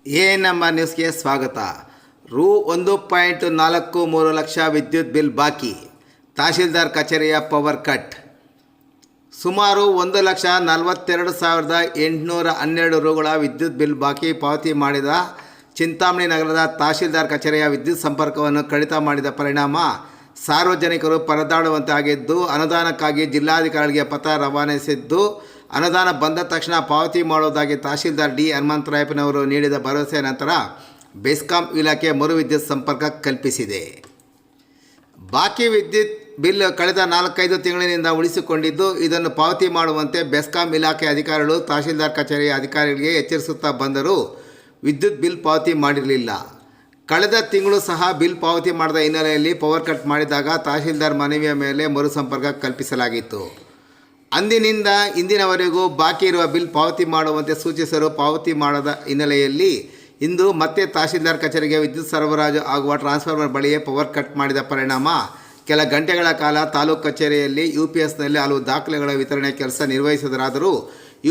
ನಮ್ಮ ನ್ಯೂಸ್ಗೆ ಸ್ವಾಗತ. ರು 1.43 ಲಕ್ಷ ವಿದ್ಯುತ್ ಬಿಲ್ ಬಾಕಿ, ತಹಶೀಲ್ದಾರ್ ಕಚೇರಿಯ ಪವರ್ ಕಟ್. ಸುಮಾರು 1,42,812 ರುಗಳ ವಿದ್ಯುತ್ ಬಿಲ್ ಬಾಕಿ ಪಾವತಿ ಮಾಡಿದ ಚಿಂತಾಮಣಿ ನಗರದ ತಹಶೀಲ್ದಾರ್ ಕಚೇರಿಯ ವಿದ್ಯುತ್ ಸಂಪರ್ಕವನ್ನು ಕಡಿತ ಮಾಡಿದ ಪರಿಣಾಮ ಸಾರ್ವಜನಿಕರು ಪರದಾಡುವಂತಾಗಿದ್ದು, ಅನುದಾನಕ್ಕಾಗಿ ಜಿಲ್ಲಾಧಿಕಾರಿಗಳಿಗೆ ಪತ್ರ ರವಾನಿಸಿದ್ದು, ಅನುದಾನ ಬಂದ ತಕ್ಷಣ ಪಾವತಿ ಮಾಡುವುದಾಗಿ ತಹಶೀಲ್ದಾರ್ ಡಿ ಹನುಮಂತರಾಯಪ್ಪನವರು ನೀಡಿದ ಭರವಸೆಯ ನಂತರ ಬೆಸ್ಕಾಂ ಇಲಾಖೆ ಮರು ವಿದ್ಯುತ್ ಸಂಪರ್ಕ ಕಲ್ಪಿಸಿದೆ. ಬಾಕಿ ವಿದ್ಯುತ್ ಬಿಲ್ ಕಳೆದ 4-5 ತಿಂಗಳಿನಿಂದ ಉಳಿಸಿಕೊಂಡಿದ್ದು, ಇದನ್ನು ಪಾವತಿ ಮಾಡುವಂತೆ ಬೆಸ್ಕಾಂ ಇಲಾಖೆ ಅಧಿಕಾರಿಗಳು ತಹಶೀಲ್ದಾರ್ ಕಚೇರಿಯ ಅಧಿಕಾರಿಗಳಿಗೆ ಎಚ್ಚರಿಸುತ್ತಾ ಬಂದರೂ ವಿದ್ಯುತ್ ಬಿಲ್ ಪಾವತಿ ಮಾಡಿರಲಿಲ್ಲ. ಕಳೆದ ತಿಂಗಳು ಸಹ ಬಿಲ್ ಪಾವತಿ ಮಾಡದ ಹಿನ್ನೆಲೆಯಲ್ಲಿ ಪವರ್ ಕಟ್ ಮಾಡಿದಾಗ ತಹಶೀಲ್ದಾರ್ ಮನವಿಯ ಮೇಲೆ ಮರು ಸಂಪರ್ಕ ಕಲ್ಪಿಸಲಾಗಿತ್ತು. ಅಂದಿನಿಂದ ಇಂದಿನವರೆಗೂ ಬಾಕಿ ಇರುವ ಬಿಲ್ ಪಾವತಿ ಮಾಡುವಂತೆ ಸೂಚಿಸಲು ಪಾವತಿ ಮಾಡದ ಹಿನ್ನೆಲೆಯಲ್ಲಿ ಇಂದು ಮತ್ತೆ ತಹಶೀಲ್ದಾರ್ ಕಚೇರಿಗೆ ವಿದ್ಯುತ್ ಸರಬರಾಜು ಆಗುವ ಟ್ರಾನ್ಸ್ಫಾರ್ಮರ್ ಬಳಿಯೇ ಪವರ್ ಕಟ್ ಮಾಡಿದ ಪರಿಣಾಮ ಕೆಲ ಗಂಟೆಗಳ ಕಾಲ ತಾಲೂಕು ಕಚೇರಿಯಲ್ಲಿ UPSನಲ್ಲಿ ಹಲವು ದಾಖಲೆಗಳ ವಿತರಣೆ ಕೆಲಸ ನಿರ್ವಹಿಸಿದರಾದರೂ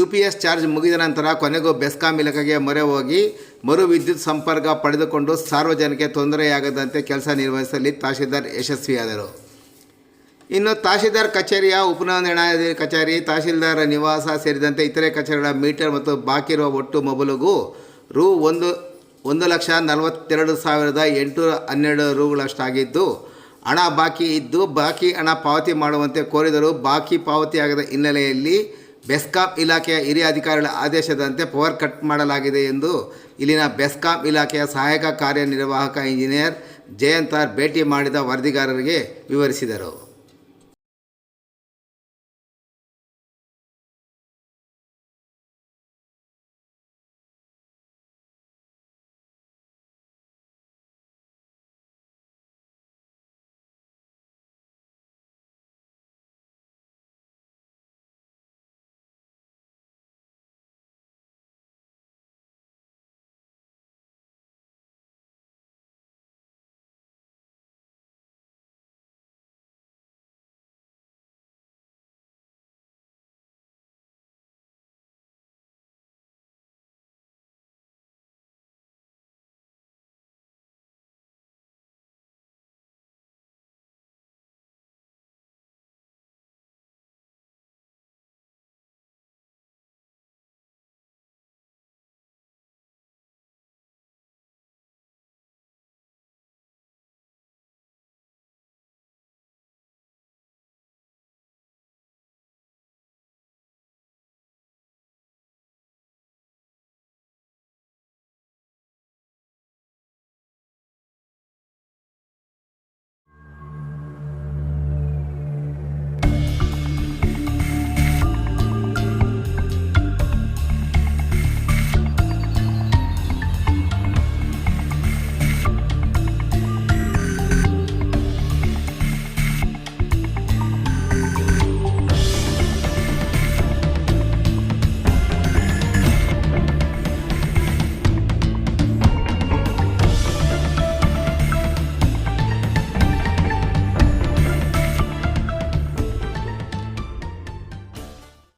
UPS ಚಾರ್ಜ್ ಮುಗಿದ ನಂತರ ಕೊನೆಗೂ ಬೆಸ್ಕಾಂ ಇಲಾಖೆಗೆ ಮೊರೆ ಹೋಗಿ ಮರು ವಿದ್ಯುತ್ ಸಂಪರ್ಕ ಪಡೆದುಕೊಂಡು ಸಾರ್ವಜನಿಕರಿಗೆ ತೊಂದರೆಯಾಗದಂತೆ ಕೆಲಸ ನಿರ್ವಹಿಸಲಿ ತಹಶೀಲ್ದಾರ್ ಯಶಸ್ವಿಯಾದರು. ಇನ್ನು ತಹಶೀಲ್ದಾರ್ ಕಚೇರಿಯ ಉಪನೋಂದಣಾಧಿಕಾರಿ ಕಚೇರಿ, ತಹಶೀಲ್ದಾರ್ ನಿವಾಸ ಸೇರಿದಂತೆ ಇತರೆ ಕಚೇರಿಗಳ ಮೀಟರ್ ಮತ್ತು ಬಾಕಿ ಇರುವ ಒಟ್ಟು ಮೊಬಲುಗೂ ರು 1,42,812 ರುಗಳಷ್ಟಾಗಿದ್ದು, ಹಣ ಬಾಕಿ ಇದ್ದು ಬಾಕಿ ಹಣ ಪಾವತಿ ಮಾಡುವಂತೆ ಕೋರಿದರೂ ಬಾಕಿ ಪಾವತಿಯಾಗದ ಹಿನ್ನೆಲೆಯಲ್ಲಿ ಬೆಸ್ಕಾಂ ಇಲಾಖೆಯ ಹಿರಿಯ ಅಧಿಕಾರಿಗಳ ಆದೇಶದಂತೆ ಪವರ್ ಕಟ್ ಮಾಡಲಾಗಿದೆ ಎಂದು ಇಲ್ಲಿನ ಬೆಸ್ಕಾಂ ಇಲಾಖೆಯ ಸಹಾಯಕ ಕಾರ್ಯನಿರ್ವಾಹಕ ಇಂಜಿನಿಯರ್ ಜಯಂತ್ ಆರ್ ಭೇಟಿ ಮಾಡಿದ ವರದಿಗಾರರಿಗೆ ವಿವರಿಸಿದರು.